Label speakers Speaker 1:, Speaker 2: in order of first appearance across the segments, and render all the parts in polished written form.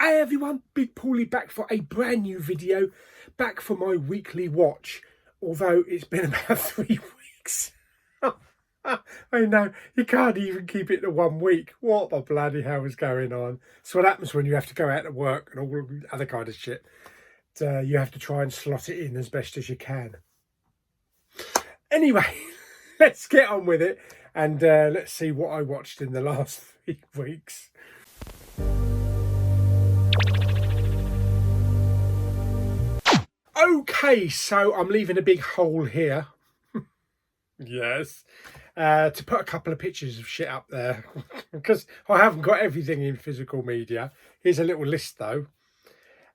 Speaker 1: Hey everyone, Big Pauly back for a brand new video, back for my weekly watch, although it's been about 3 weeks. I know, you can't even keep it to 1 week. What the bloody hell is going on? So what happens when you have to go out to work and all other kind of shit. You have to try and slot it in as best as you can. Anyway, let's get on with it and let's see what I watched in the last 3 weeks. Okay, so I'm leaving a big hole here. Yes. To put a couple of pictures of shit up there because I haven't got everything in physical media. Here's a little list though.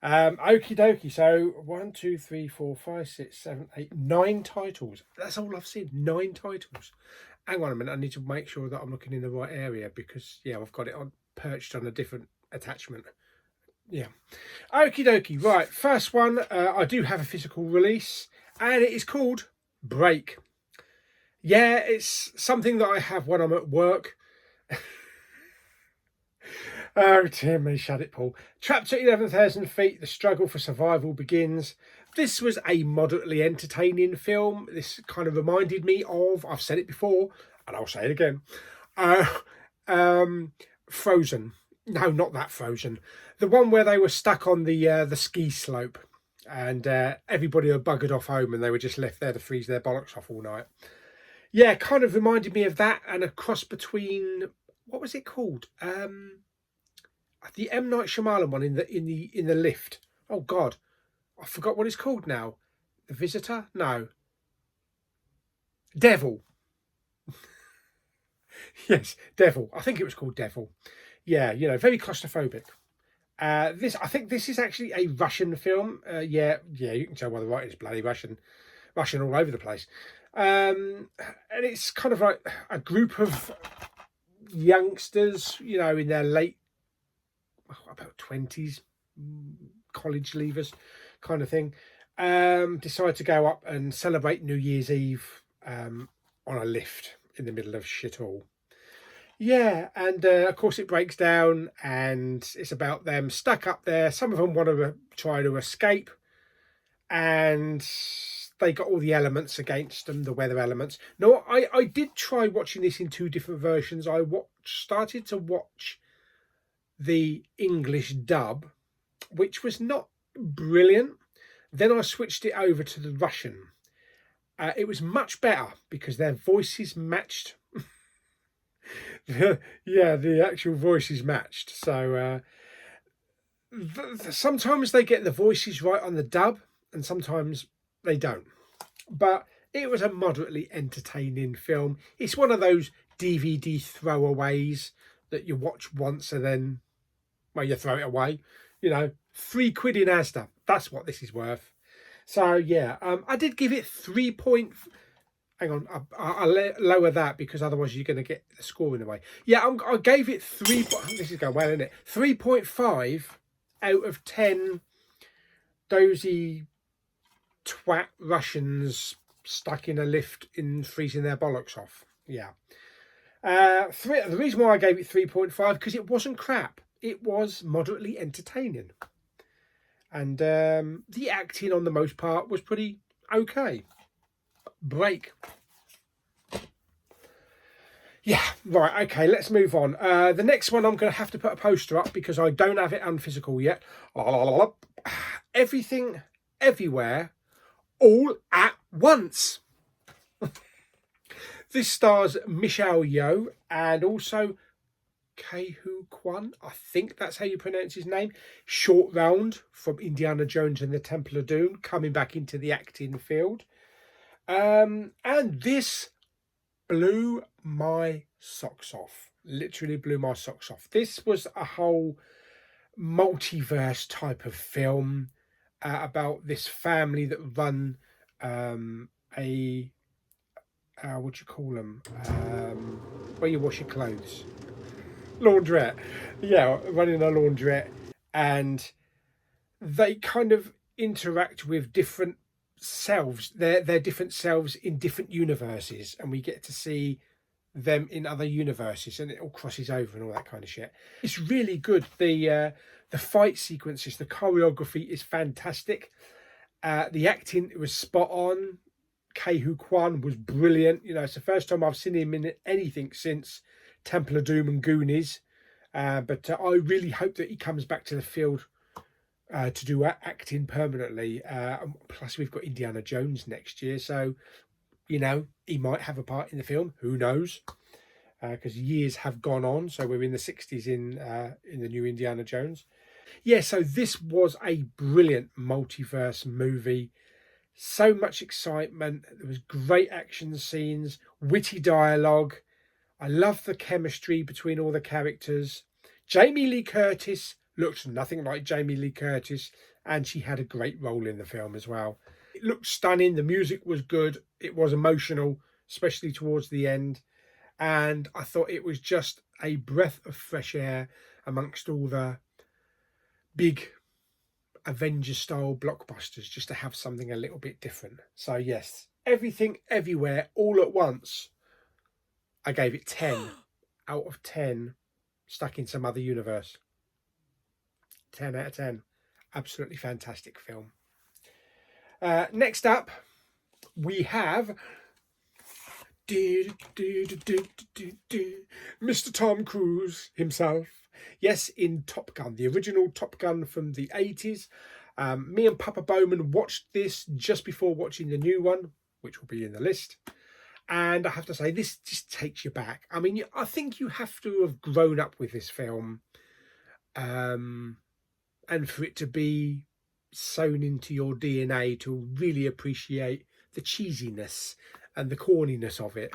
Speaker 1: Okie dokie. So 1, 2, 3, 4, 5, 6, 7, 8, 9 titles. That's all I've seen. 9 titles. Hang on a minute. I need to make sure that I'm looking in the right area because yeah, I've got it on perched on a different attachment. Yeah. Okie dokie. Right. First one. I do have a physical release and it is called Break. Yeah, it's something that I have when I'm at work. Oh, dear me, shut it, Paul. Trapped at 11,000 feet, the struggle for survival begins. This was a moderately entertaining film. This kind of reminded me of, I've said it before, and I'll say it again, Frozen. No, not that Frozen. The one where they were stuck on the ski slope and everybody had buggered off home and they were just left there to freeze their bollocks off all night. Yeah, kind of reminded me of that and a cross between, what was it called? The M. Night Shyamalan one in the lift. Oh God, I forgot what it's called now. The Visitor? No. Devil. Yes, Devil. I think it was called Devil. Yeah, you know, very claustrophobic. I think this is actually a Russian film. Yeah, you can tell by the writing it's bloody Russian all over the place. And it's kind of like a group of youngsters, you know, in their late, about 20s, college leavers kind of thing, decide to go up and celebrate New Year's Eve on a lift in the middle of shit all. Yeah, and of course it breaks down and it's about them stuck up there. Some of them want to try to escape and they got all the elements against them, the weather elements. No, I did try watching this in 2 different versions. I started to watch the English dub, which was not brilliant. Then I switched it over to the Russian. It was much better because their voices matched. Yeah, the actual voices matched. So sometimes they get the voices right on the dub and sometimes they don't. But it was a moderately entertaining film. It's one of those DVD throwaways that you watch once and then, well, you throw it away. You know, £3 in Asda. That's what this is worth. So yeah, I did give it 3. Hang on, I'll lower that because otherwise you're going to get the score in the way. Yeah, I gave it 3. This is going well, isn't it? 3.5 out of 10 dozy twat Russians stuck in a lift in freezing their bollocks off. Yeah. The reason why I gave it 3.5 because it wasn't crap. It was moderately entertaining. And the acting on the most part was pretty okay. Break. Yeah, right, okay, let's move on. The next one I'm going to have to put a poster up because I don't have it unphysical yet. Everything, Everywhere, All at Once. This stars Michelle Yeoh and also Kehu Kwan. I think that's how you pronounce his name. Short Round from Indiana Jones and the Temple of Doom, coming back into the acting field. And this blew my socks off. Literally blew my socks off. This was a whole multiverse type of film about this family that run what do you call them? Where you wash your clothes. Laundrette. Yeah, running a laundrette. And they kind of interact with different selves. They're different selves in different universes. And we get to see them in other universes. And it all crosses over and all that kind of shit. It's really good. The The fight sequences, the choreography is fantastic. The acting was spot on. Kei-Hu Kwan was brilliant. You know, it's the first time I've seen him in anything since Temple of Doom and Goonies. But I really hope that he comes back to the field to do acting permanently. Plus, we've got Indiana Jones next year, so you know he might have a part in the film. Who knows? Because years have gone on, so we're in the 60s in the new Indiana Jones. Yeah, so this was a brilliant multiverse movie. So much excitement. There was great action scenes, witty dialogue. I love the chemistry between all the characters. Jamie Lee Curtis looked nothing like Jamie Lee Curtis, and she had a great role in the film as well. It looked stunning. The music was good. It was emotional, especially towards the end. And I thought it was just a breath of fresh air amongst all the big Avengers-style blockbusters, just to have something a little bit different. So yes, Everything Everywhere All at Once, I gave it 10 out of 10 stuck in some other universe. 10 out of 10. Absolutely fantastic film. Next up, we have Mr. Tom Cruise himself. Yes, in Top Gun, the original Top Gun from the 80s. Me and Papa Bowman watched this just before watching the new one, which will be in the list. And I have to say, this just takes you back. I mean, I think you have to have grown up with this film. And for it to be sewn into your DNA to really appreciate the cheesiness and the corniness of it.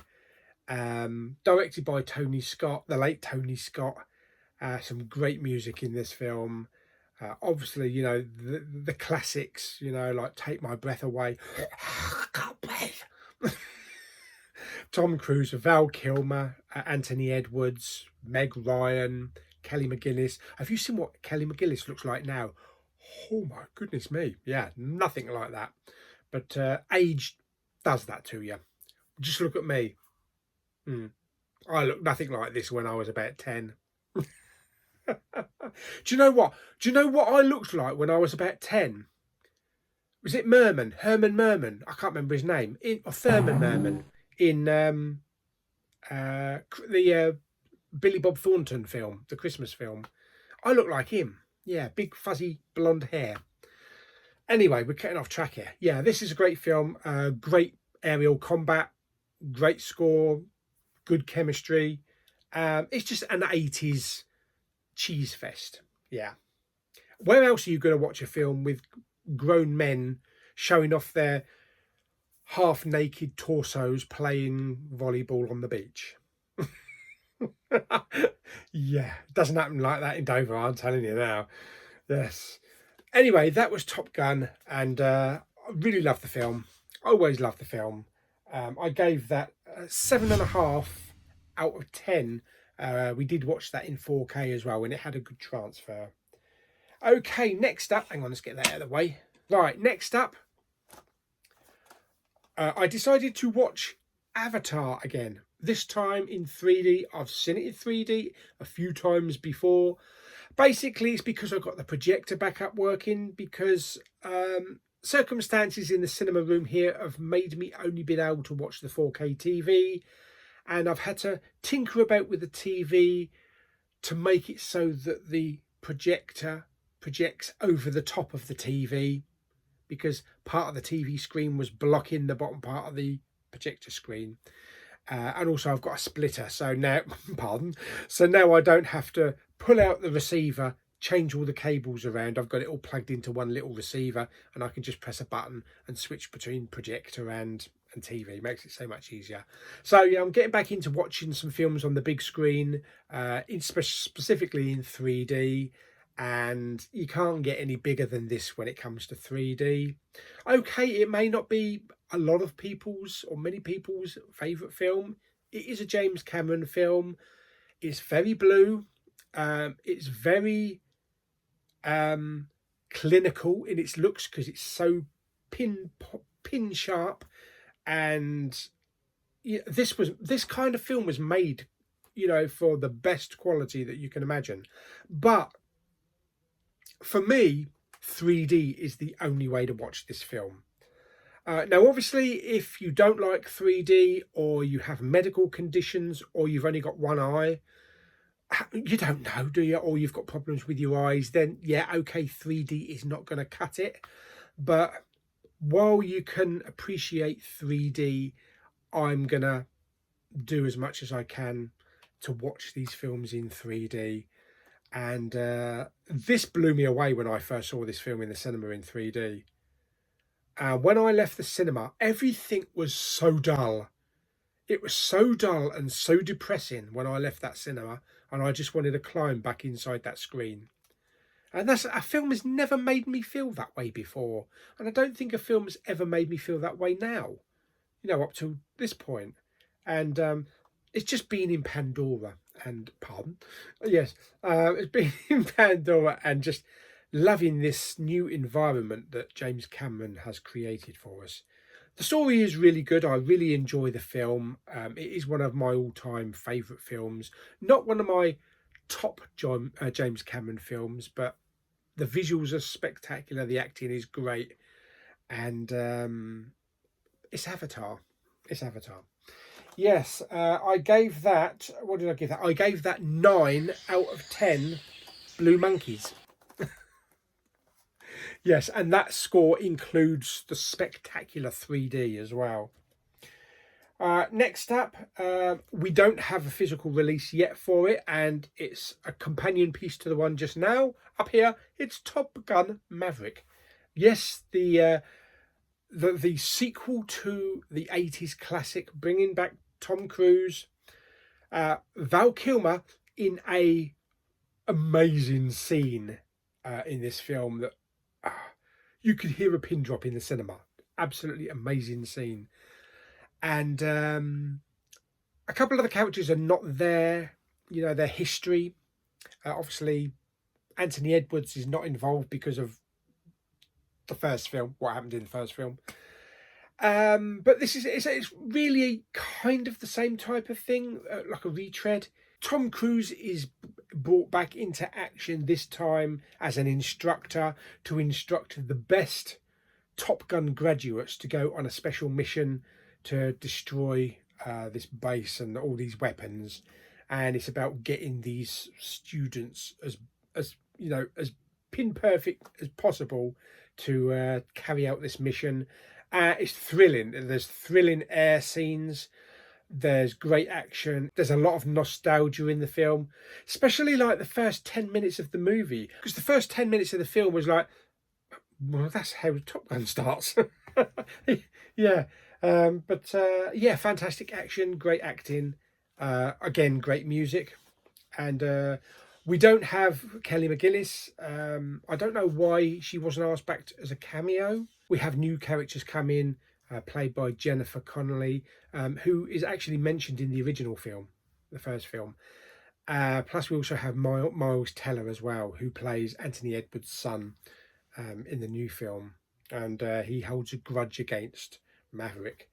Speaker 1: Directed by Tony Scott, the late Tony Scott. Some great music in this film. Obviously, you know, the classics, you know, like Take My Breath Away. Can't breathe. Tom Cruise, Val Kilmer, Anthony Edwards, Meg Ryan, Kelly McGillis. Have you seen what Kelly McGillis looks like now? Oh my goodness me. Yeah, nothing like that. But age does that to you. Just look at me. I looked nothing like this when I was about 10. Do you know what? Do you know what I looked like when I was about 10? Was it Merman? Herman Merman? I can't remember his name. Or Thurman Merman in the Billy Bob Thornton film, the Christmas film. I look like him. Yeah, big fuzzy blonde hair. Anyway, we're getting off track here. Yeah, this is a great film. Great aerial combat, great score, good chemistry. It's just an 80s cheese fest. Yeah. Where else are you going to watch a film with grown men showing off their half-naked torsos playing volleyball on the beach? Yeah, it doesn't happen like that in Dover, I'm telling you now. Yes. Anyway, that was Top Gun, and I really love the film. I always love the film. I gave that 7.5 out of 10. We did watch that in 4K as well, and it had a good transfer. Okay, next up, hang on, let's get that out of the way. Right, next up, I decided to watch Avatar again. This time in 3D. I've seen it in 3D a few times before. Basically, it's because I got the projector back up working, because circumstances in the cinema room here have made me only been able to watch the 4K TV, and I've had to tinker about with the TV to make it so that the projector projects over the top of the TV, because part of the TV screen was blocking the bottom part of the projector screen. And also I've got a splitter, so now, pardon, so now I don't have to pull out the receiver, change all the cables around. I've got it all plugged into one little receiver, and I can just press a button and switch between projector and TV. It makes it so much easier. So yeah, I'm getting back into watching some films on the big screen, specifically in 3D, and you can't get any bigger than this when it comes to 3D. Okay, it may not be a lot of people's or many people's favourite film. It is a James Cameron film. It's very blue. It's very clinical in its looks, because it's so pin sharp. And yeah, this kind of film was made, you know, for the best quality that you can imagine. But For me, 3D is the only way to watch this film. Now, obviously, if you don't like 3D, or you have medical conditions, or you've only got one eye, you don't know, do you? Or you've got problems with your eyes, then yeah, okay, 3D is not going to cut it. But while you can appreciate 3D, I'm going to do as much as I can to watch these films in 3D. And this blew me away when I first saw this film in the cinema in 3D. When I left the cinema, everything was so dull. It was so dull and so depressing when I left that cinema, and I just wanted to climb back inside that screen. And a film has never made me feel that way before. And I don't think a film has ever made me feel that way now, you know, up to this point. And it's just been in Pandora and, pardon, yes, it's been in Pandora and just loving this new environment that James Cameron has created for us. The story is really good. I really enjoy the film. It is one of my all-time favourite films. Not one of my top James Cameron films, but the visuals are spectacular. The acting is great. And it's Avatar. It's Avatar. Yes, I gave that... What did I give that? I gave that 9 out of 10 blue monkeys. Yes, and that score includes the spectacular 3D as well. Next up, we don't have a physical release yet for it, and it's a companion piece to the one just now. Up here, it's Top Gun Maverick. Yes, the sequel to the 80s classic, bringing back Tom Cruise, Val Kilmer in a amazing scene in this film that you could hear a pin drop in the cinema. Absolutely amazing scene. And a couple of the characters are not there, you know, their history. Obviously, Anthony Edwards is not involved because of the first film, what happened in the first film. But it's really kind of the same type of thing, like a retread. Tom Cruise is brought back into action this time as an instructor to instruct the best Top Gun graduates to go on a special mission to destroy this base and all these weapons. And it's about getting these students as you know, as pin perfect as possible to carry out this mission. It's thrilling. There's thrilling air scenes. There's great action. There's a lot of nostalgia in the film, especially like the first 10 minutes of the movie, because the first 10 minutes of the film was like, well, that's how Top Gun starts. Yeah. Yeah, fantastic action, great acting, again, great music. And we don't have Kelly McGillis. I don't know why she wasn't asked back as a cameo. We have new characters come in, played by Jennifer Connelly, who is actually mentioned in the original film, the first film. Plus, we also have Miles Teller as well, who plays Anthony Edwards' son in the new film. And he holds a grudge against Maverick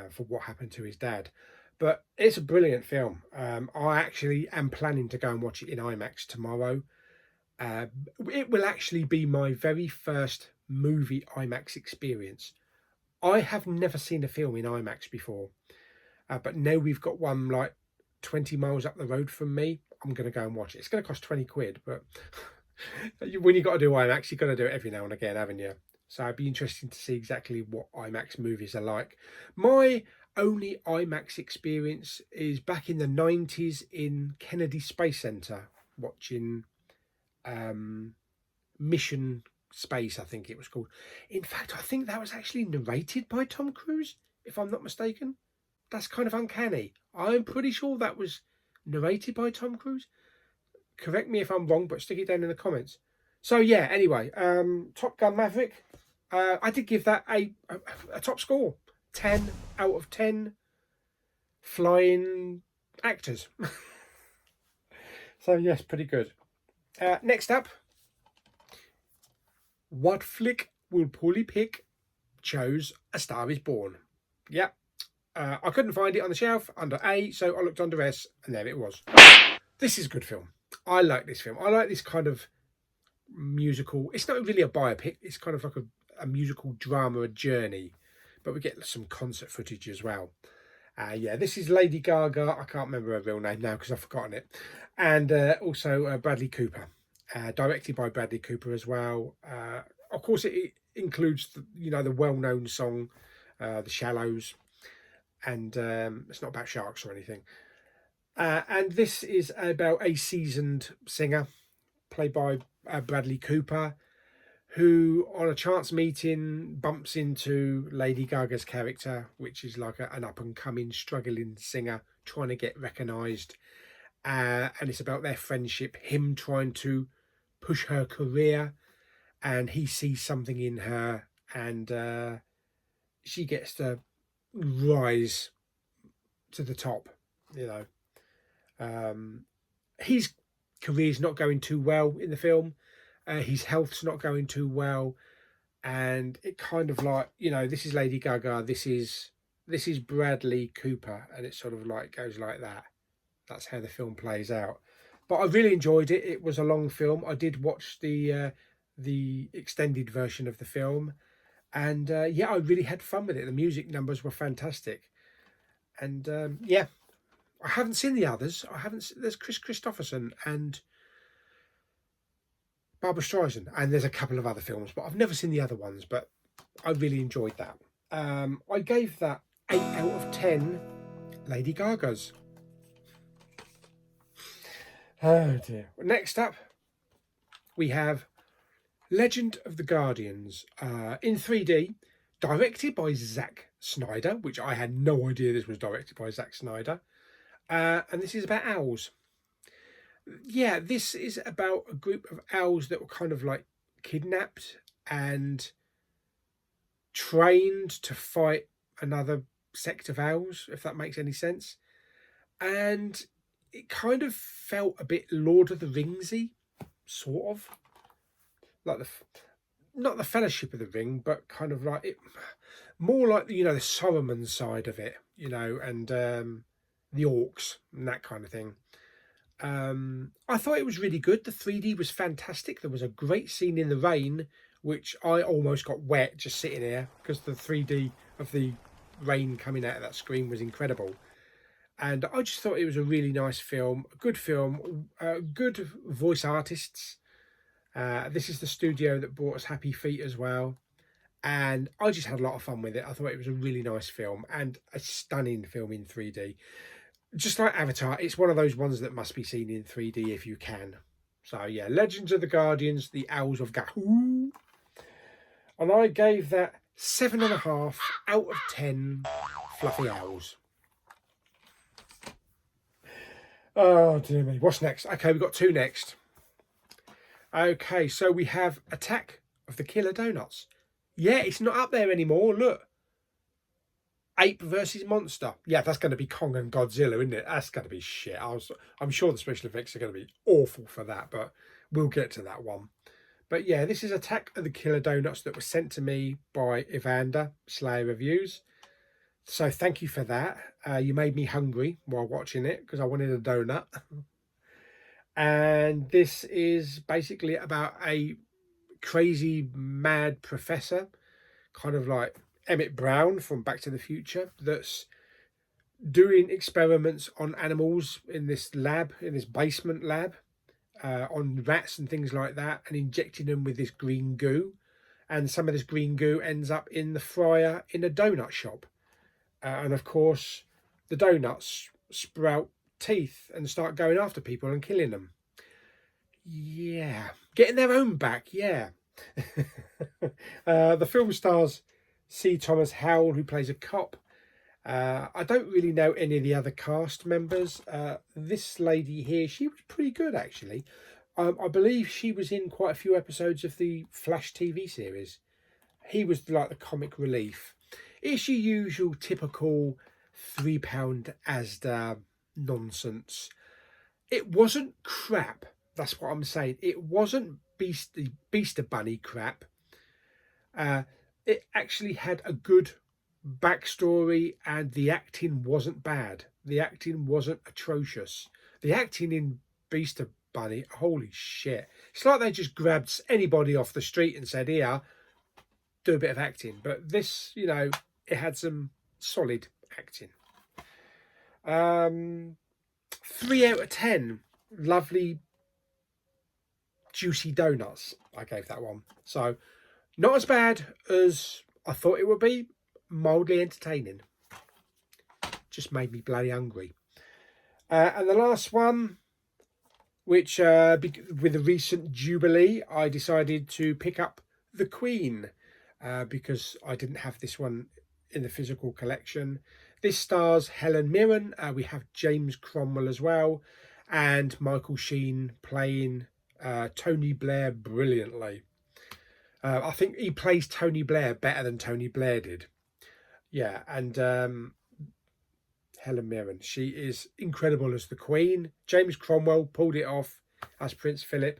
Speaker 1: for what happened to his dad. But it's a brilliant film. I actually am planning to go and watch it in IMAX tomorrow. It will actually be my very first movie IMAX experience. I have never seen a film in IMAX before, but now we've got one like 20 miles up the road from me. I'm going to go and watch it. It's going to cost 20 quid, but when you've got to do IMAX, you've got to do it every now and again, haven't you? So it'd be interesting to see exactly what IMAX movies are like. My only IMAX experience is back in the 90s in Kennedy Space Center, watching Mission Space, I think it was called. In fact, I think that was actually narrated by Tom Cruise, if I'm not mistaken. That's kind of uncanny. I'm pretty sure that was narrated by Tom Cruise. Correct me if I'm wrong, but stick it down in the comments. So yeah, anyway, Top Gun Maverick, I did give that a top score. 10 out of 10 flying actors. So yes, pretty good. Next up, what flick will Pauly pick? Chose A Star Is Born. Yep. I couldn't find it on the shelf under A, so I looked under S, and there it was. This is a good film. I like this film. I like this kind of musical. It's not really a biopic. It's kind of like a musical drama, a journey. But we get some concert footage as well. Yeah, this is Lady Gaga. I can't remember her real name now because I've forgotten it. And also Bradley Cooper. Directed by Bradley Cooper as well. Of course, it includes the well-known song, The Shallows. And it's not about sharks or anything. And this is about a seasoned singer played by Bradley Cooper, who on a chance meeting bumps into Lady Gaga's character, which is like an up-and-coming struggling singer trying to get recognised. And it's about their friendship, him trying to push her career, and he sees something in her, and she gets to rise to the top. His career's not going too well in the film. His health's not going too well, and it kind of like, this is Lady Gaga, this is Bradley Cooper, and it sort of like goes like that. That's how the film plays out. But I really enjoyed it. It was a long film. I did watch the extended version of the film, and yeah, I really had fun with it. The music numbers were fantastic, and yeah, I haven't seen the others. There's Chris Christopherson and Barbara Streisand, and there's a couple of other films, but I've never seen the other ones. But I really enjoyed that. I gave that 8 out of 10 Lady Gagas. Oh dear. Next up, we have Legend of the Guardians in 3D, directed by Zack Snyder, which I had no idea this was directed by Zack Snyder. And this is about owls. Yeah, this is about a group of owls that were kind of like kidnapped and trained to fight another sect of owls, if that makes any sense. And it kind of felt a bit Lord of the Ringsy, sort of. Like not the Fellowship of the Ring, but kind of like it, more like the Saruman side of it, and the orcs and that kind of thing. I thought it was really good. The 3D was fantastic. There was a great scene in the rain, which I almost got wet just sitting here because the 3D of the rain coming out of that screen was incredible. And I just thought it was a really nice film, a good film, good voice artists. This is the studio that brought us Happy Feet as well. And I just had a lot of fun with it. I thought it was a really nice film and a stunning film in 3D. Just like Avatar, it's one of those ones that must be seen in 3D if you can. So yeah, Legends of the Guardians, the Owls of Gahoo. And I gave that 7.5 out of 10 fluffy owls. Oh dear me, what's next? Okay, we've got two next. Okay, so we have Attack of the Killer Donuts. Yeah, it's not up there anymore, look. Ape versus Monster. Yeah, that's going to be Kong and Godzilla, isn't it? That's going to be shit. I'm sure the special effects are going to be awful for that, but we'll get to that one. But yeah, this is Attack of the Killer Donuts that was sent to me by Evander, Slayer Reviews. So thank you for that. You made me hungry while watching it because I wanted a donut. And this is basically about a crazy, mad professor, kind of like Emmett Brown from Back to the Future, that's doing experiments on animals in this lab, in this basement lab, on rats and things like that, and injecting them with this green goo. And some of this green goo ends up in the fryer in a donut shop. And of course, the donuts sprout teeth and start going after people and killing them. Yeah, getting their own back, yeah. The film stars C. Thomas Howell, who plays a cop. I don't really know any of the other cast members. This lady here, she was pretty good, actually. I believe she was in quite a few episodes of the Flash TV series. He was like the comic relief. It's your usual typical £3 Asda nonsense. It wasn't crap. That's what I'm saying. It wasn't Beaster Bunny crap. It actually had a good backstory and the acting wasn't bad. The acting wasn't atrocious. The acting in Beaster Bunny, holy shit. It's like they just grabbed anybody off the street and said, here, do a bit of acting. But this, you know, it had some solid acting. 3 out of 10. Lovely, juicy donuts, I gave that one. So, not as bad as I thought it would be. Mildly entertaining. Just made me bloody hungry. And the last one, which with the recent Jubilee, I decided to pick up The Queen, because I didn't have this one in the physical collection. This stars Helen Mirren. We have James Cromwell as well, and Michael Sheen playing Tony Blair brilliantly. I think he plays Tony Blair better than Tony Blair did. Yeah, and Helen Mirren, she is incredible as the Queen. James Cromwell pulled it off as Prince Philip,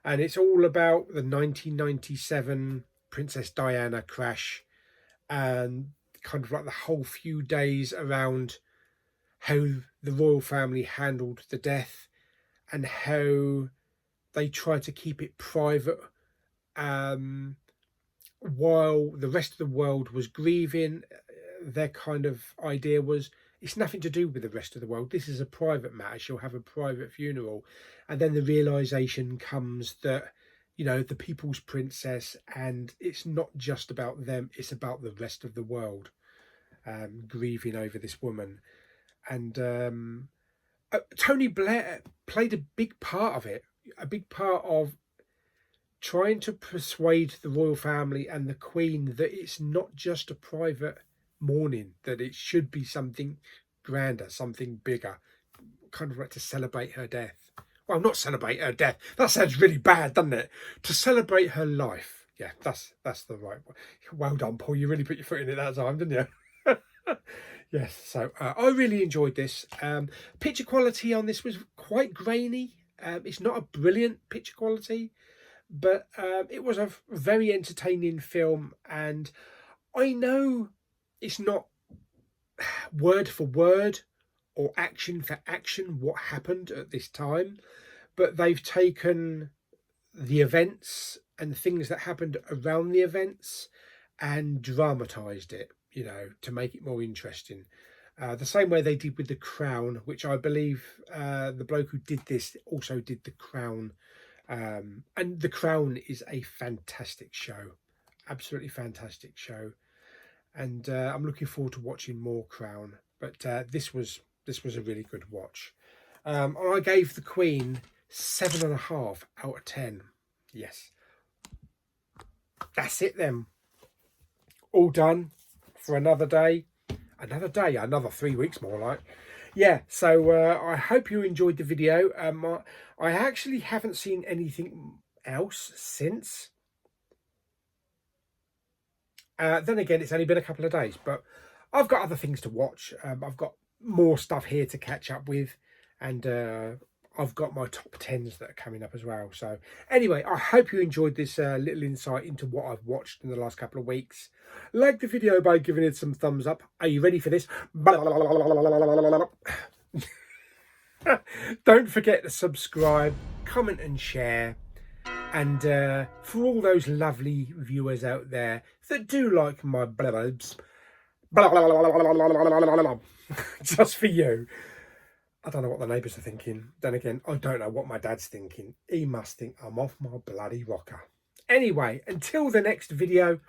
Speaker 1: and it's all about the 1997 Princess Diana crash, and kind of like the whole few days around how the royal family handled the death and how they tried to keep it private while the rest of the world was grieving. Their kind of idea was, it's nothing to do with the rest of the world. This is a private matter. She'll have a private funeral. And then the realization comes that, you know, the people's princess, and it's not just about them, it's about the rest of the world grieving over this woman. And Tony Blair played a big part of it, a big part of trying to persuade the royal family and the Queen that it's not just a private mourning, that it should be something grander, something bigger, kind of like to celebrate her death. Well, not celebrate her death. That sounds really bad, doesn't it? To celebrate her life. Yeah, that's the right one. Well done, Paul. You really put your foot in it that time, didn't you? Yes, so I really enjoyed this. Picture quality on this was quite grainy. It's not a brilliant picture quality, but it was a very entertaining film. And I know it's not word for word or action for action what happened at this time, but they've taken the events and things that happened around the events and dramatized it, you know, to make it more interesting. The same way they did with The Crown, which I believe the bloke who did this also did The Crown. And The Crown is a fantastic show, absolutely fantastic show. And I'm looking forward to watching more Crown. But this was a really good watch. I gave The Queen 7.5 out of 10. Yes. That's it then. All done for another day. Another 3 weeks more like. Yeah, so I hope you enjoyed the video. I actually haven't seen anything else since. Then again, it's only been a couple of days, but I've got other things to watch. I've got more stuff here to catch up with, and I've got my top 10s that are coming up as well. So anyway, I hope you enjoyed this little insight into what I've watched in the last couple of weeks. Like the video by giving it some thumbs up. Are you ready for this? Don't forget to subscribe, comment and share. And for all those lovely viewers out there that do like my blurbs, just for you. I don't know what the neighbours are thinking. Then again, I don't know what my dad's thinking. He must think I'm off my bloody rocker. Anyway, until the next video.